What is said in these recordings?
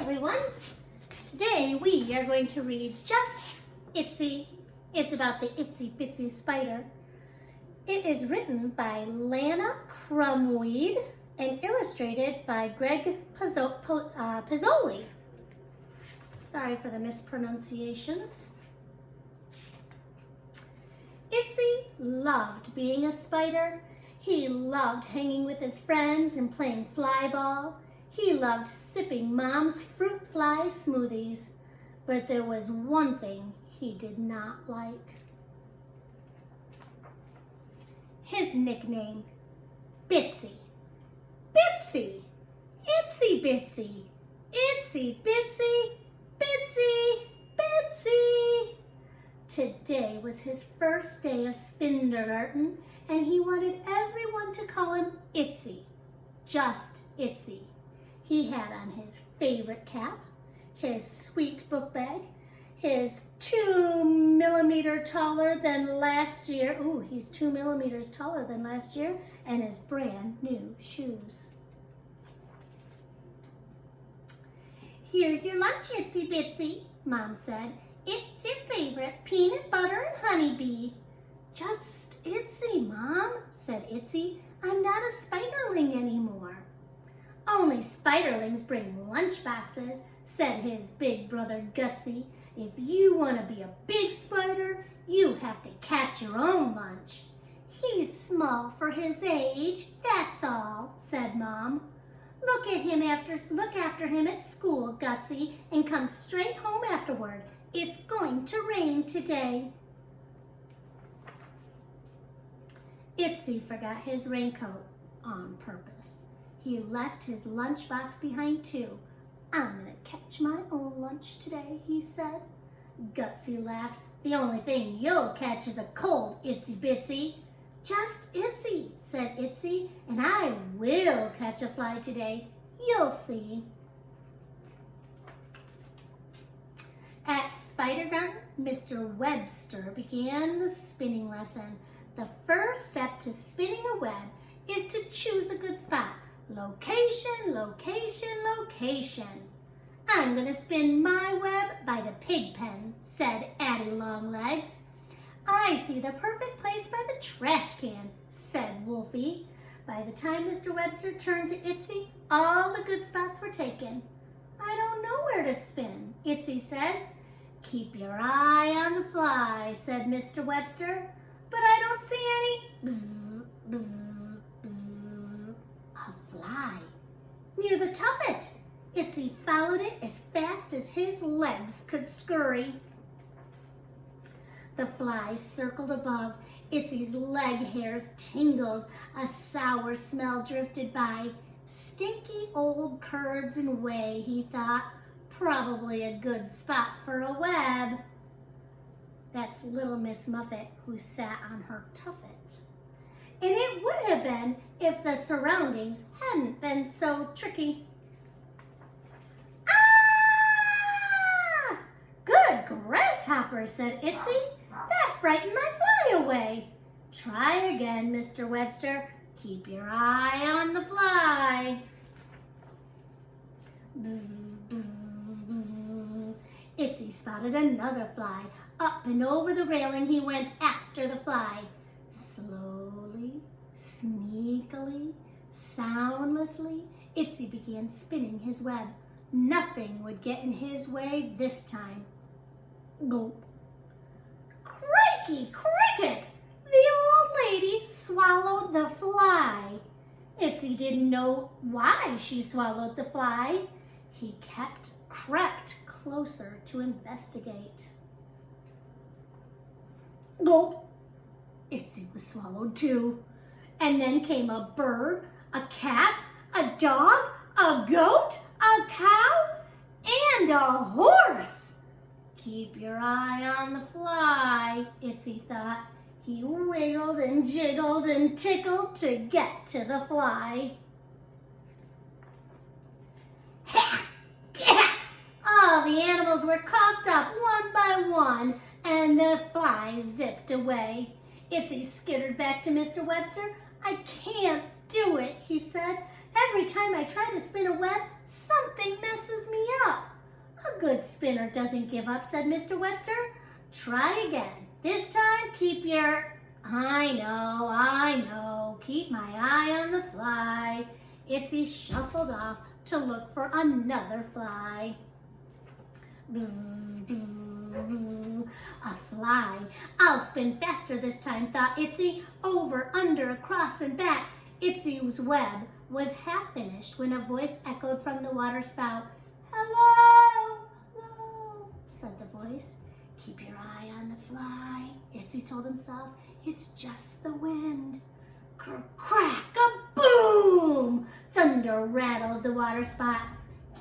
everyone. Today we are going to read Just Itsy. It's about the itsy bitsy spider. It is written by Lana Krumwiede and illustrated by Greg Pizzoli. Sorry for the mispronunciations. Itsy loved being a spider. He loved hanging with his friends and playing fly ball. He loved sipping Mom's fruit fly smoothies. But there was one thing he did not like. His nickname, Bitsy. Bitsy! Itsy bitsy! Itsy bitsy! Bitsy! Bitsy! Today was his first day of kindergarten, and he wanted everyone to call him Itsy. Just Itsy. He had on his favorite cap, his sweet book bag, his 2 millimeters taller than last year. Ooh, he's 2 millimeters taller than last year, and his brand new shoes. Here's your lunch, Itsy Bitsy, Mom said. It's your favorite peanut butter and honeybee. Just Itsy, Mom, said Itsy. I'm not a spiderling anymore. Only spiderlings bring lunch boxes, said his big brother Gutsy. If you want to be a big spider, you have to catch your own lunch. He's small for his age, that's all, said Mom. Look after him at school, Gutsy, and come straight home afterward. It's going to rain today. Itsy forgot his raincoat on purpose. He left his lunchbox behind too. I'm gonna catch my own lunch today, he said. Gutsy laughed. The only thing you'll catch is a cold, Itsy Bitsy. Just Itsy, said Itsy, and I will catch a fly today. You'll see. At Spider Garden, Mr. Webster began the spinning lesson. The first step to spinning a web is to choose a good spot. Location, location, location. I'm going to spin my web by the pig pen, said Addie Longlegs. I see the perfect place by the trash can, said Wolfie. By the time Mr. Webster turned to Itsy, all the good spots were taken. I don't know where to spin, Itsy said. Keep your eye on the fly, said Mr. Webster. But I don't see any bzzz, bzzz, bzzz. A fly near the tuffet. Itsy followed it as fast as his legs could scurry. The fly circled above. Itzy's leg hairs tingled. A sour smell drifted by. Stinky old curds and whey, he thought. Probably a good spot for a web. That's little Miss Muffet who sat on her tuffet. And it would have been if the surroundings hadn't been so tricky. Ah! Good grasshopper, said Itsy. That frightened my fly away. Try again, Mr. Webster. Keep your eye on the fly. Bzz, bzz, bzz. Itsy spotted another fly. Up and over the railing he went after the fly. Slowly, sneakily, soundlessly, Itsy began spinning his web. Nothing would get in his way this time. Gulp. Crikey crickets! The old lady swallowed the fly. Itsy didn't know why she swallowed the fly. He crept closer to investigate. Gulp! Itsy was swallowed too. And then came a bird, a cat, a dog, a goat, a cow, and a horse. Keep your eye on the fly, Itsy thought. He wiggled and jiggled and tickled to get to the fly. Ha! Ha! All the animals were coughed up one by one, and the fly zipped away. Itsy skittered back to Mr. Webster. I can't do it, he said. Every time I try to spin a web, something messes me up. A good spinner doesn't give up, said Mr. Webster. Try again. This time, keep your... I know. Keep my eye on the fly. Itzy shuffled off to look for another fly. Bzz, bzz, bzz. A fly. I'll spin faster this time, thought Itzy. Over, under, across, and back. Itzy's web was half finished when a voice echoed from the water spout. Hello, hello, said the voice. Keep your eye on the fly, Itzy told himself. It's just the wind. Crack-a-boom! Thunder rattled the water spout.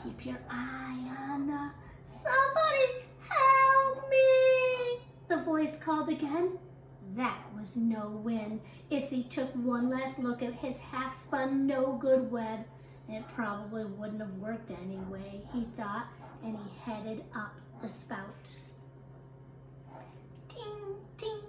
Keep your eye on the... Somebody help me! The voice called again. That was no wind. Itzy took one last look at his half-spun, no-good web. It probably wouldn't have worked anyway, he thought, and he headed up the spout. Ting, ting.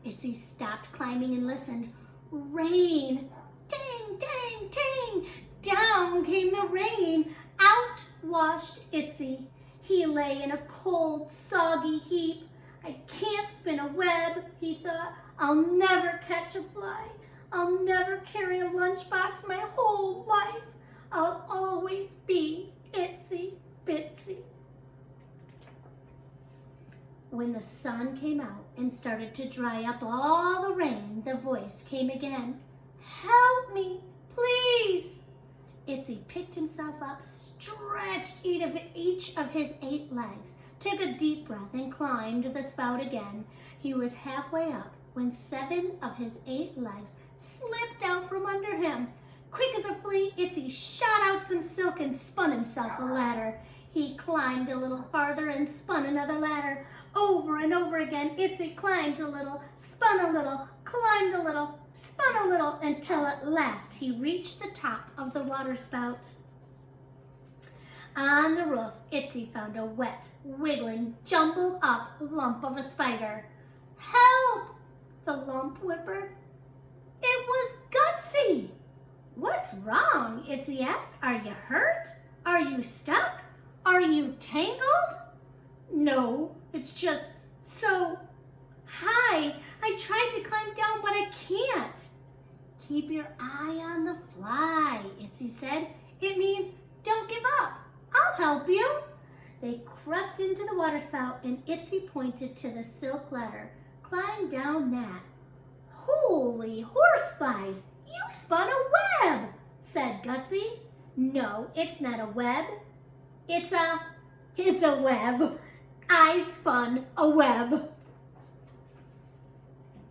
Itzy stopped climbing and listened. Rain! Ting, ting, ting! Down came the rain. Out washed Itzy. He lay in a cold, soggy heap. I can't spin a web, he thought. I'll never catch a fly. I'll never carry a lunchbox my whole life. I'll always be itsy bitsy. When the sun came out and started to dry up all the rain, the voice came again. Help me, please. Itzy picked himself up, stretched each of his 8 legs, took a deep breath, and climbed the spout again. He was halfway up when 7 of his 8 legs slipped out from under him. Quick as a flea, Itzy shot out some silk and spun himself a ladder. He climbed a little farther and spun another ladder. Over and over again, Itzy climbed a little, spun a little, climbed a little, spun a little, until at last he reached the top of the water spout. On the roof, Itzy found a wet, wiggling, jumbled up lump of a spider. Help! The lump whimpered. It was Gutsy! What's wrong? Itzy asked. Are you hurt? Are you stuck? Are you tangled? No, it's just so high. I tried to climb down, but I can't. Keep your eye on the fly, Itzy said. It means don't give up. I'll help you. They crept into the water spout, and Itzy pointed to the silk ladder. Climb down that. Holy horseflies! You spun a web, said Gutsy. No, it's not a web. It's a web. I spun a web.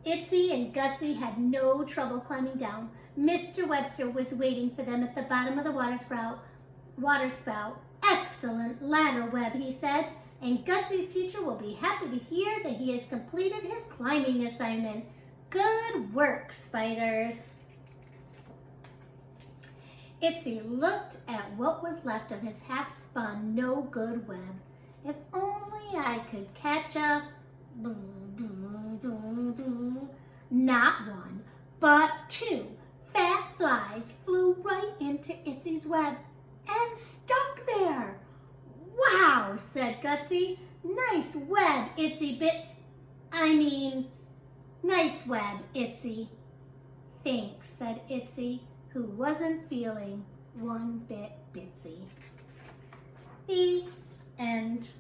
Itzy and Gutsy had no trouble climbing down. Mr. Webster was waiting for them at the bottom of the water spout. Excellent ladder web, he said, and Gutsy's teacher will be happy to hear that he has completed his climbing assignment. Good work, spiders. Itzy looked at what was left of his half-spun, no-good web. If only I could catch a... Bzz, bzz, bzz, bzz. Not 1, but 2 fat flies flew right into Itzy's web and stuck there. Wow, said Gutsy. Nice web, Itsy Bits. Nice web, Itzy. Thanks, said Itzy, who wasn't feeling one bit bitsy. The end.